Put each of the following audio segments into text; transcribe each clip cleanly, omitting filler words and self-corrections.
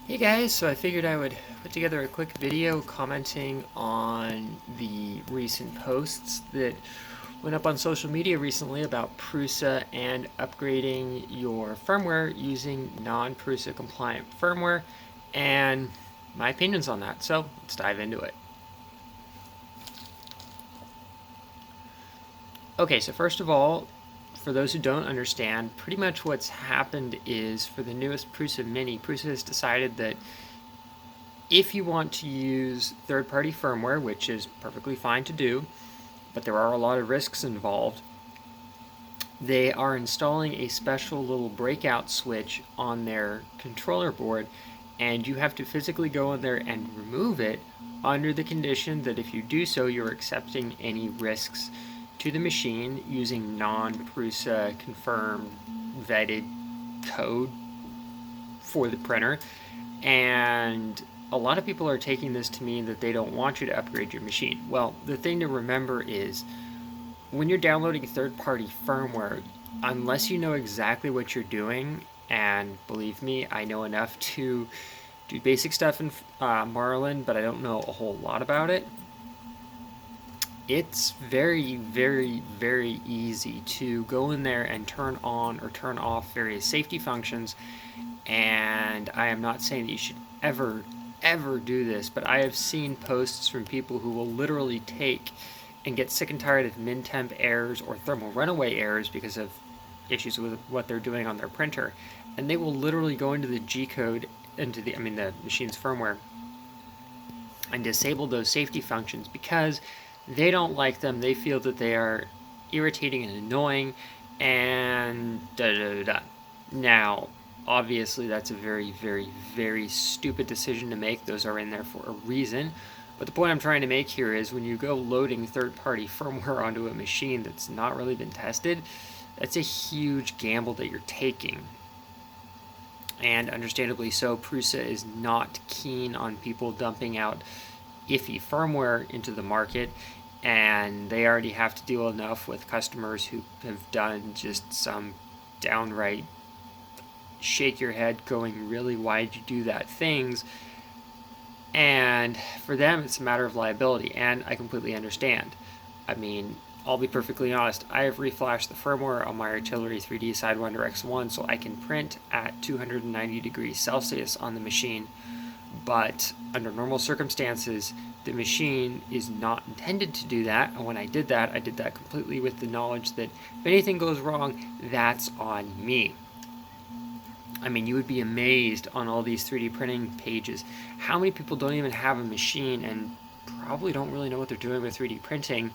Hey guys, so I figured I would put together a quick video commenting on the recent posts that went up on social media recently about Prusa and upgrading your firmware using non-Prusa compliant firmware and my opinions on that. So let's dive into it. Okay, so first of all, for those who don't understand, pretty much what's happened is for the newest Prusa Mini, Prusa has decided that if you want to use third-party firmware, which is perfectly fine to do, but there are a lot of risks involved, they are installing a special little breakout switch on their controller board, and you have to physically go in there and remove it under the condition that if you do so, you're accepting any risks to the machine using non-Prusa confirmed vetted code for the printer. And a lot of people are taking this to mean that they don't want you to upgrade your machine. Well, the thing to remember is when you're downloading third-party firmware, unless you know exactly what you're doing, and believe me, I know enough to do basic stuff in Marlin, but I don't know a whole lot about it. It's very, very, very easy to go in there and turn on or turn off various safety functions. And I am not saying that you should ever do this, but I have seen posts from people who will literally take and get sick and tired of min temp errors or thermal runaway errors because of issues with what they're doing on their printer, and they will literally go into the G code, into the machine's firmware, and disable those safety functions because they don't like them. They feel that they are irritating and annoying, and da da da da. Now, obviously, that's a very, very, very stupid decision to make. Those are in there for a reason. But the point I'm trying to make here is when you go loading third-party firmware onto a machine that's not really been tested, that's a huge gamble that you're taking. And understandably so, Prusa is not keen on people dumping out iffy firmware into the market, and they already have to deal enough with customers who have done just some downright shake your head going, really, why'd you do that things. And for them, it's a matter of liability, and I completely understand. I mean, I'll be perfectly honest, I have reflashed the firmware on my Artillery 3D Sidewinder X1 so I can print at 290 degrees Celsius on the machine, but under normal circumstances, the machine is not intended to do that, and when I did that completely with the knowledge that if anything goes wrong, that's on me. I mean, you would be amazed on all these 3D printing pages how many people don't even have a machine and probably don't really know what they're doing with 3D printing,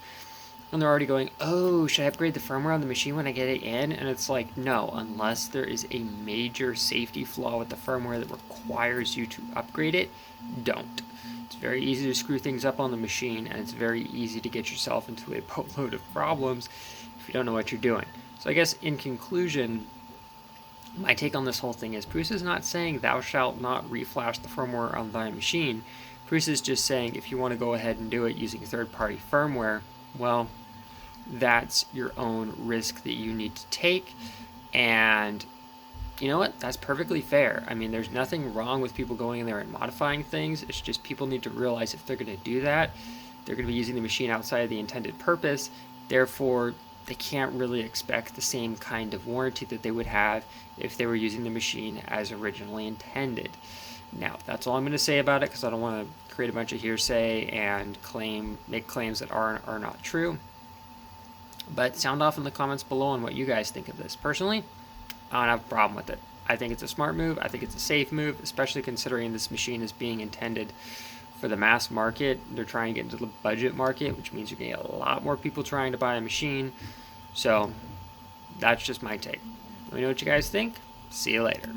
and they're already going, oh, should I upgrade the firmware on the machine when I get it in? And it's like, no, unless there is a major safety flaw with the firmware that requires you to upgrade it, don't. It's very easy to screw things up on the machine, and it's very easy to get yourself into a boatload of problems if you don't know what you're doing. So I guess in conclusion, my take on this whole thing is Prusa is not saying thou shalt not reflash the firmware on thy machine. Prusa is just saying if you want to go ahead and do it using third-party firmware, well, that's your own risk that you need to take. And you know what? That's perfectly fair. I mean, there's nothing wrong with people going in there and modifying things. It's just people need to realize if they're going to do that, they're going to be using the machine outside of the intended purpose. Therefore, they can't really expect the same kind of warranty that they would have if they were using the machine as originally intended. Now, that's all I'm going to say about it because I don't want to create a bunch of hearsay and make claims that are not true. But sound off in the comments below on what you guys think of this. Personally, I don't have a problem with it. I think it's a smart move. I think it's a safe move, especially considering this machine is being intended for the mass market. They're trying to get into the budget market, which means you're going to get a lot more people trying to buy a machine. So that's just my take. Let me know what you guys think. See you later.